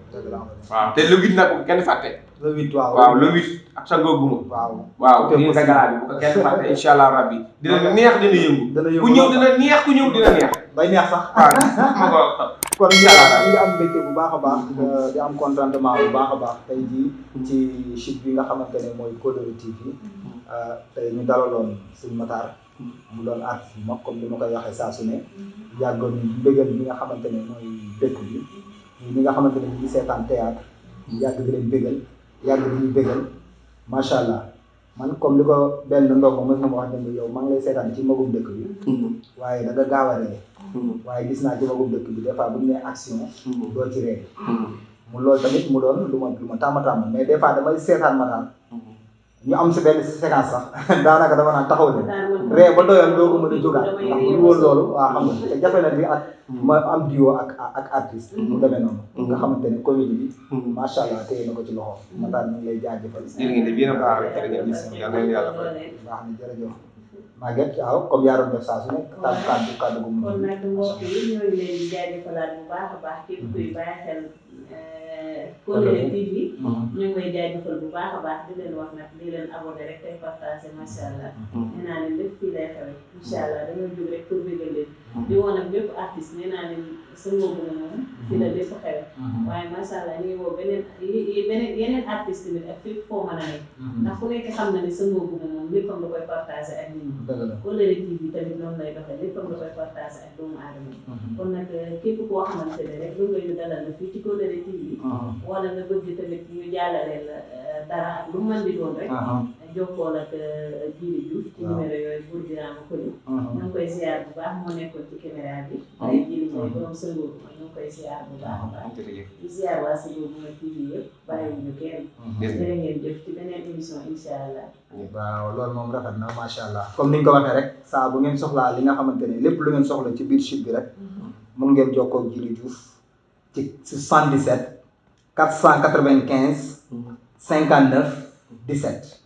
Speaker 3: waaw te le 8 nag bu ko kenn fàtte
Speaker 1: le 8
Speaker 3: waaw le 8 ak sa ngooguma waaw di nga gala bi bu ko kenn fàtte incha allah rabbi dina neex dina yëngu ku ñëw dina neex ku ñëw dina neex
Speaker 1: day neex sax
Speaker 3: ma ko
Speaker 1: kon ñu ngi am mbégte bu baax a baax di am contentement bu baax a baax tey jii ci site bi nga xamante ne mooy Kolloré TV tey ñu dalaloon sëñ Matar mu doon artiste bu mag comme li ma koy waxee saa su ne yàggoon mbégal ñi nga xamante ne mooy dëkk bi ñi nga xamante ne ñu ngi seetaan théâtre yàgg di leen bégal yàgg di ñu bégal macha allah man comme li ko benn ndongo mës na ma wax ne yow maa ngi lay seetaan ci magum dëkk bi waaye da nga gaaw a ree waaye gis naa ci magum dëkk bi des fois bu ñu nee action doo ci ree mu loolu tamit mu doon lu ma tàmm mais des fois damay seetaan ma daal ñu am si benn séquence sax daanaka dama naan taxaw ne ree ba doyal doo ko mën a jógaat ndax bu woon loolu waaw xam nga te jafe na bi ak ma am duo ak artiste mu demee noonu nga xamante ne comédie bi macha allah téye na ko ci loxo ma daal ñu ngi lay jaajëfal
Speaker 4: jërëjëf yéen a baax rek jërëjëf yàlla na yàlla fay
Speaker 1: baax na jërëjëf Maguette waaw comme yaa doon def saa su ne kàddu gu mu
Speaker 2: kon nag mbokk yi ñoo ngi leen di jaajëfalaat bu baax a baax képp kuy bàyyi xel Kolléré TV ñu ngi koy jaajëfal bu baax a baax di leen wax nag di leen abonné rek tey partagé macha allah nee naa leen lépp fii lay xewe incha allah dañoo jóg rek pour bégal leen di woon ak bépp artiste nee naa leen sa ngóobu na moom fii la lépp xewe waaye macha allah ñu ngi woo yeneen artiste tamit ak fépp foo mën a nekk ndax ku nekk xam na ne sa ngóobu na moom léppam da koy partagé ak nit ñi Kolléré TV tamit noonu lay doxee léppam da koy partagé ak doomu aadama yi kon nag képp koo xamante ne rek lu ngay ñu dalal la fii ci Kolléré TV wala nga bëgg tamit ñu jàllale la dara ak lu mën di doon rek jokkool ak Djily Diouf ci numéro yooyu pour Birama Coly ñu ngi koy ziar bu baax moo nekkoon ci caméra bi ay Djily mooy borom sëngoo bi ñu ngi koy ziar bu baax a baax di ziar waa Sëngoo bu mooy TV yëpp bàyyiwuñu kenn jërë ngeen jëf ci beneen émission incha allah
Speaker 1: waaw loolu moom rafet na macha allah comme ni ñu ko waxee rek saa bu ngeen soxlaa li nga xamante ne lépp lu ngeen soxla ci biir chute bi rek mun ngeen jokkoo ak Djily Diouf ci 77 495 59 17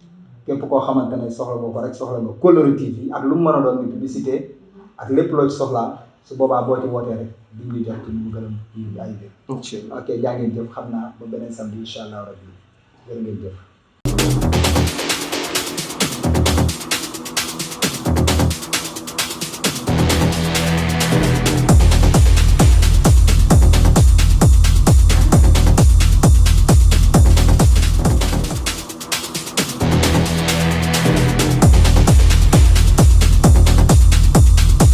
Speaker 1: képp koo xamante ne soxla boo ko rek soxla nga Kolléré TV ak lu mu mën a doon ni publicité ak lépp loo ci soxlaa su boobaa boo ci wootee rek di ñu jox ci ñu gën a ay ok jaa ngeen jëf xam naa ba beneen samedi incha allah rabbi jërë ngeen jëf